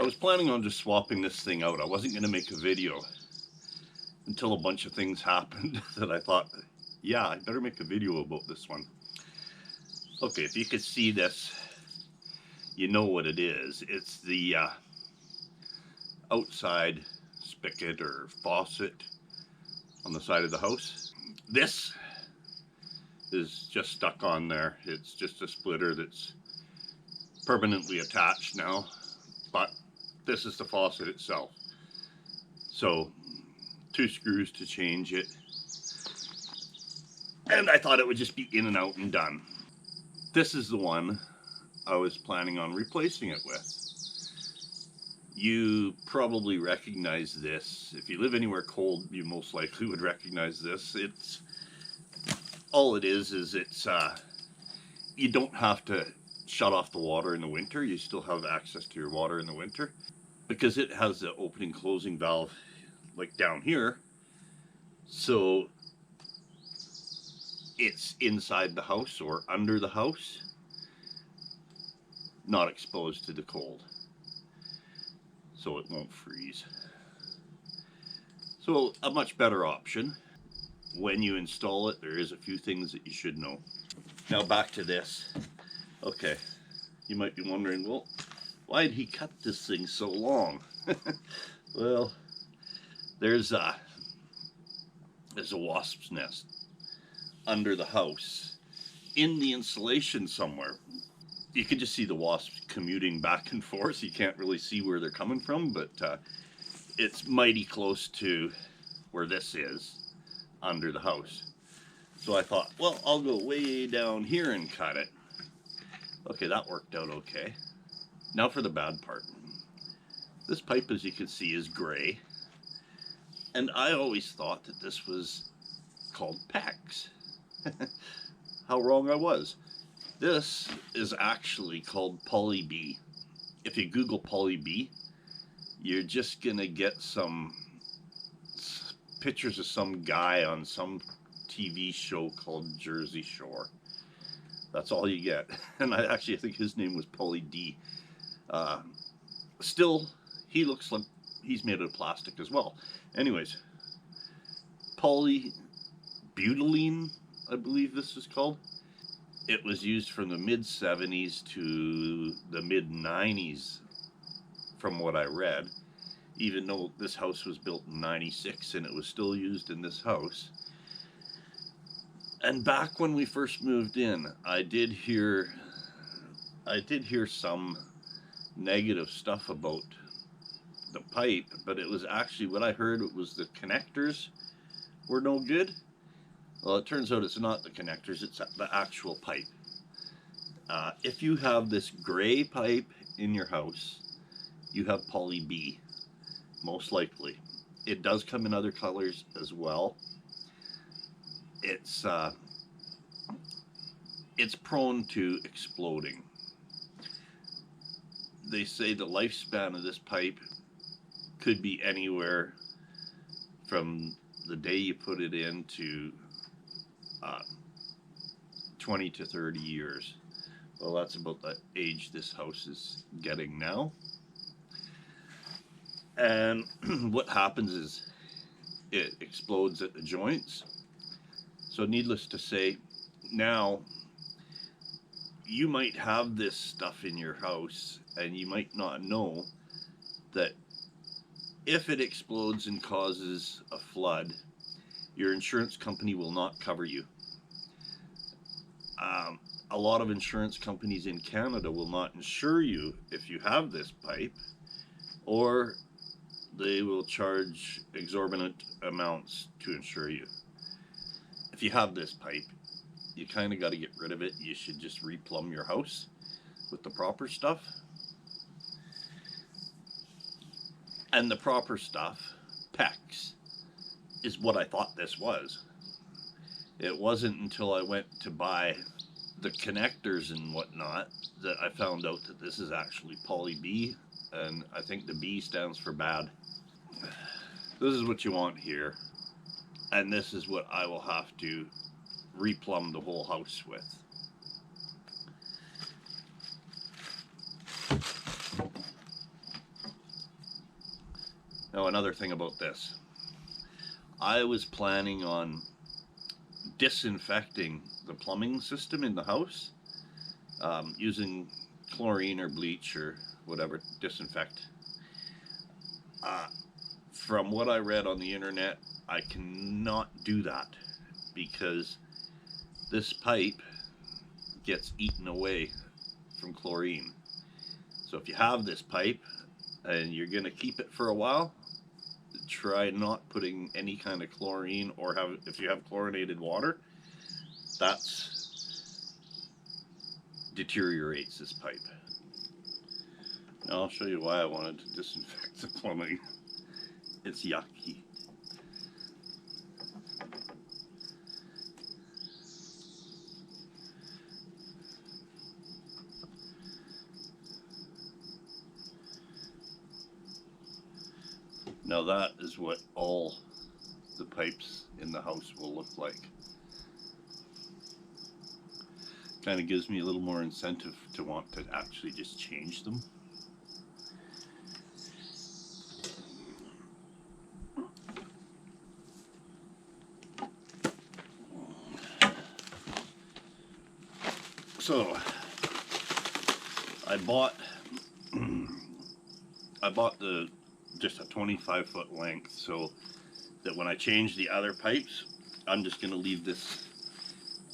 I was planning on just swapping this thing out. I wasn't going to make a video until a bunch of things happened that I thought, yeah, I better make a video about this one. Okay, if you could see this, you know what it is. It's the outside spigot or faucet on the side of the house. This is just stuck on there. It's just a splitter that's permanently attached now, but this is the faucet itself. So 2 screws to change it, and I thought it would just be in and out and done. This is the one I was planning on replacing it with. You probably recognize this. If you live anywhere cold, you most likely would recognize this. It's all it is it's you don't have to shut off the water in the winter. You still have access to your water in the winter because it has the opening closing valve like down here, so it's inside the house or under the house, not exposed to the cold, so it won't freeze. So a much better option. When you install it, there is a few things that you should know. Now back to this. Okay, you might be wondering, well, why did he cut this thing so long? Well, there's a wasp's nest under the house in the insulation somewhere. You can just see the wasps commuting back and forth. You can't really see where they're coming from, but it's mighty close to where this is under the house. So I thought, well, I'll go way down here and cut it. Okay, that worked out okay. Now for the bad part. This pipe, as you can see, is gray. And I always thought that this was called PEX. How wrong I was. This is actually called Poly-B. If you Google Poly-B, you're just gonna get some pictures of some guy on some TV show called Jersey Shore. That's all you get. And I think his name was Pauly D. Still, he looks like he's made of plastic as well. Anyways, Polybutylene, I believe this is called. It was used from the mid-70s to the mid-90s, from what I read, even though this house was built in 96 and it was still used in this house. And back when we first moved in, I did hear some negative stuff about the pipe, but it was actually, what I heard, it was the connectors were no good. Well, it turns out it's not the connectors, it's the actual pipe. If you have this gray pipe in your house, you have Poly-B, most likely. It does come in other colors as well. It's prone to exploding. They say the lifespan of this pipe could be anywhere from the day you put it in to 20 to 30 years. Well, that's about the age this house is getting now. And what happens is it explodes at the joints. So needless to say, now you might have this stuff in your house and you might not know that if it explodes and causes a flood, your insurance company will not cover you. A lot of insurance companies in Canada will not insure you if you have this pipe, or they will charge exorbitant amounts to insure you. If you have this pipe, you kind of got to get rid of it. You should just replumb your house with the proper stuff. And the proper stuff, PEX, is what I thought this was. It wasn't until I went to buy the connectors and whatnot that I found out that this is actually Poly-B, and I think the B stands for bad. This is what you want here, and this is what I will have to replumb the whole house with. Now, another thing about this, I was planning on disinfecting the plumbing system in the house using chlorine or bleach or whatever, disinfect. From what I read on the internet, I cannot do that because this pipe gets eaten away from chlorine. So if you have this pipe and you're going to keep it for a while, try not putting any kind of chlorine, or if you have chlorinated water, that's deteriorates this pipe. Now I'll show you why I wanted to disinfect the plumbing. It's yucky. Now that is what all the pipes in the house will look like. Kind of gives me a little more incentive to want to actually just change them. So I bought just a 25-foot length, so that when I change the other pipes, I'm just going to leave this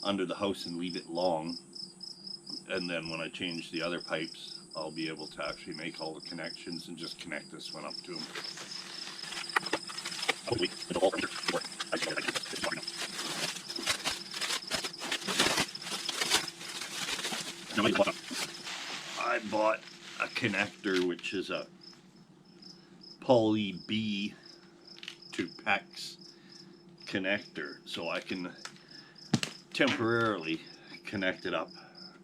under the house and leave it long, and then when I change the other pipes, I'll be able to actually make all the connections and just connect this one up to them. I bought a connector which is a Poly to PEX connector, so I can temporarily connect it up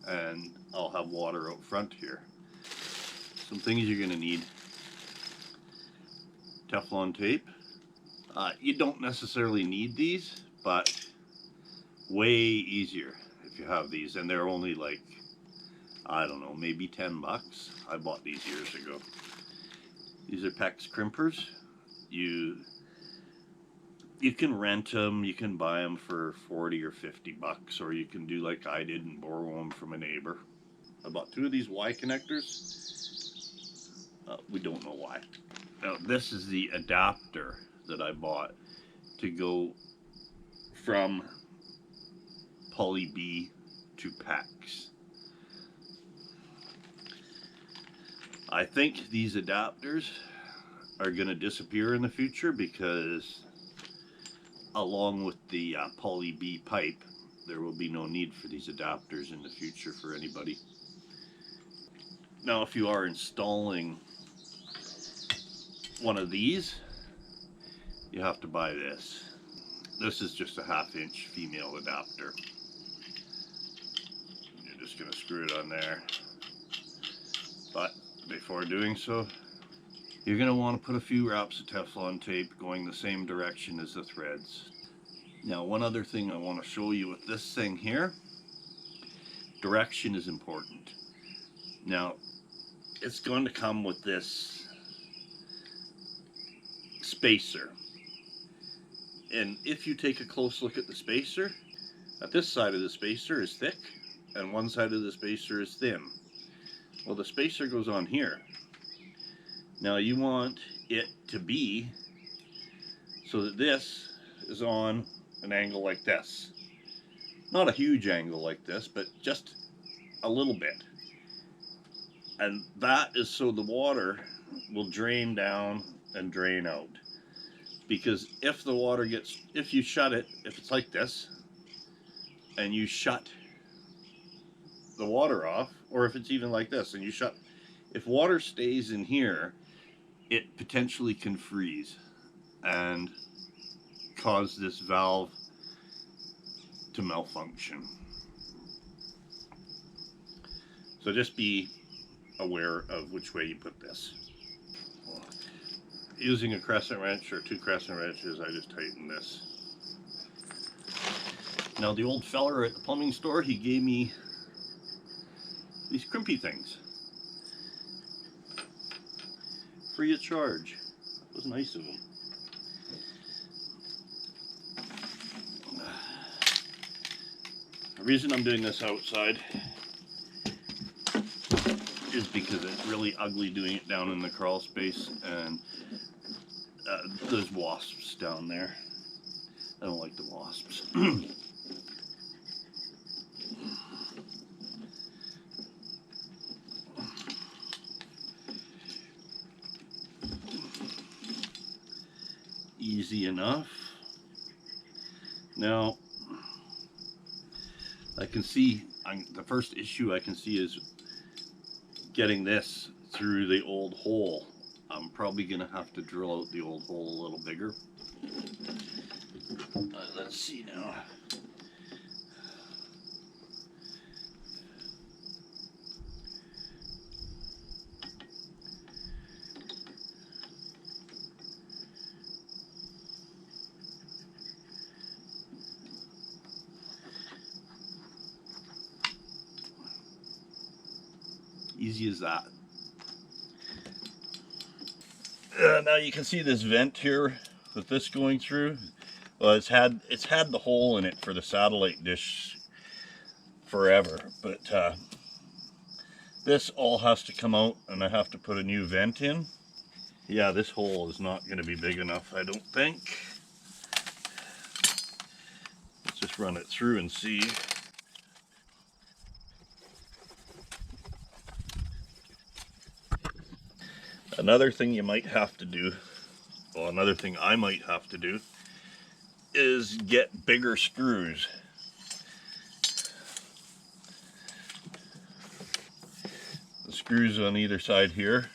and I'll have water out front here. Some things you're going to need: Teflon tape. You don't necessarily need these, but way easier if you have these, and they're only like, I don't know, maybe 10 bucks. I bought these years ago. These are PEX crimpers. You can rent them, you can buy them for 40 or 50 bucks, or you can do like I did and borrow them from a neighbor. I bought 2 of these Y connectors. We don't know why. Now this is the adapter that I bought to go from Poly to PEX. I think these adapters are going to disappear in the future because along with the Poly pipe, there will be no need for these adapters in the future for anybody. Now if you are installing one of these, you have to buy this. This is just a 1/2 inch female adapter. You're just going to screw it on there. But before doing so, you're going to want to put a few wraps of Teflon tape going the same direction as the threads. Now one other thing I want to show you with this thing here, direction is important. Now it's going to come with this spacer, and if you take a close look at the spacer, at this side of the spacer is thick and one side of the spacer is thin. Well, the spacer goes on here. Now you want it to be so that this is on an angle like this. Not a huge angle like this, but just a little bit. And that is so the water will drain down and drain out. Because if the water if you shut it, if it's like this, and you shut the water off, or if it's even like this and you shut, if water stays in here, it potentially can freeze and cause this valve to malfunction. So just be aware of which way you put this. Using a crescent wrench or 2 crescent wrenches, I just tighten this. Now the old feller at the plumbing store, he gave me these crimpy things free of charge. It was nice of him. The reason I'm doing this outside is because it's really ugly doing it down in the crawl space, and there's wasps down there. I don't like the wasps. Easy enough. Now, I can see, the first issue I can see is getting this through the old hole. I'm probably going to have to drill out the old hole a little bigger. Let's see now. Easy as that. Now you can see this vent here with this going through. Well, it's had the hole in it for the satellite dish forever, but this all has to come out, and I have to put a new vent in. Yeah, this hole is not going to be big enough, I don't think. Let's just run it through and see. Another thing you might have to do, well, another thing I might have to do, is get bigger screws. The screws on either side here.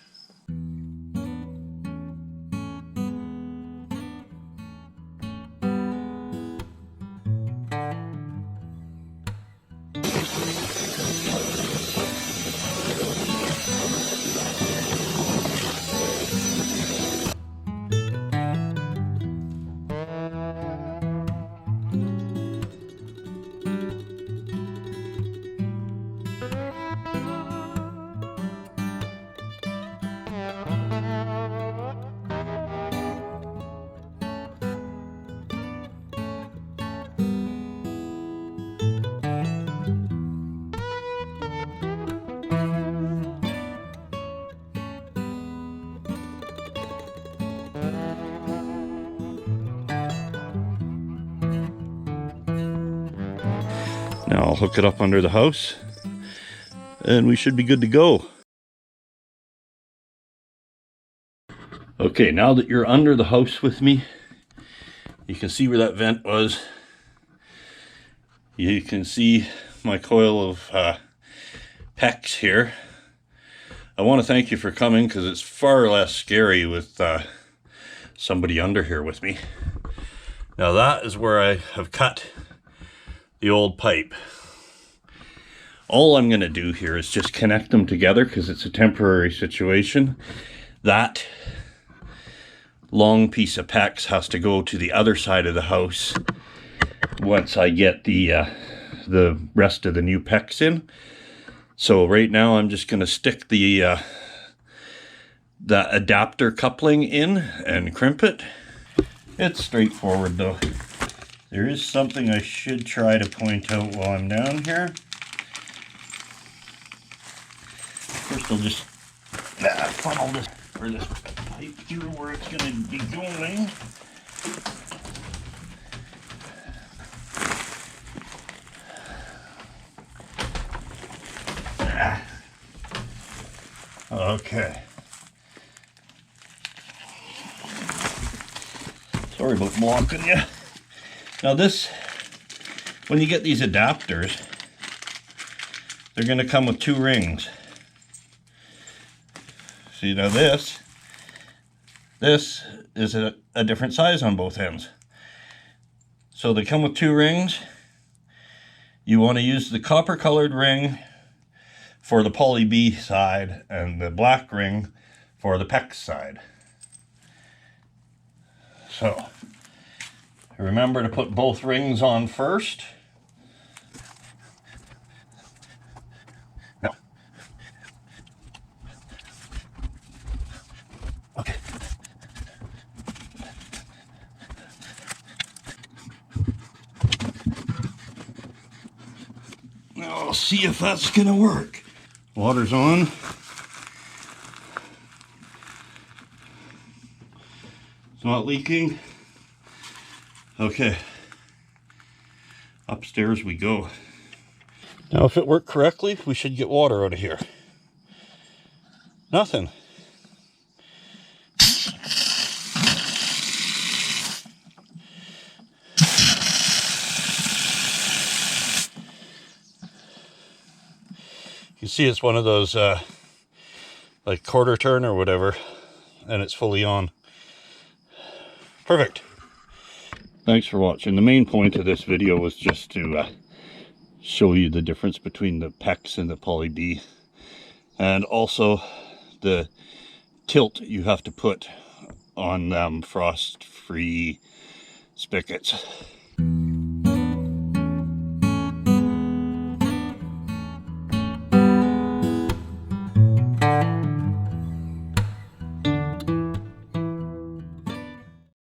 Now I'll hook it up under the house, and we should be good to go. Okay, now that you're under the house with me, you can see where that vent was. You can see my coil of PEX here. I want to thank you for coming, because it's far less scary with somebody under here with me. Now that is where I have cut the old pipe. All I'm going to do here is just connect them together, because it's a temporary situation. That long piece of PEX has to go to the other side of the house once I get the rest of the new PEX in. So right now I'm just going to stick the adapter coupling in and crimp it. It's straightforward though. There is something I should try to point out while I'm down here. First I'll just funnel this, or this pipe here where it's going to be going. Okay. Sorry about blocking you. Now this, when you get these adapters, they're going to come with 2 rings. See, now this is a different size on both ends. So they come with 2 rings. You want to use the copper colored ring for the Poly B side and the black ring for the PEX side. So remember to put both rings on first. No. Okay. Now I'll see if that's gonna work. Water's on. It's not leaking. Okay. Upstairs we go. Now if it worked correctly, we should get water out of here. Nothing. You see it's one of those like quarter turn or whatever, and it's fully on. Perfect. Thanks for watching. The main point of this video was just to show you the difference between the PEX and the Poly B, and also the tilt you have to put on frost-free spigots.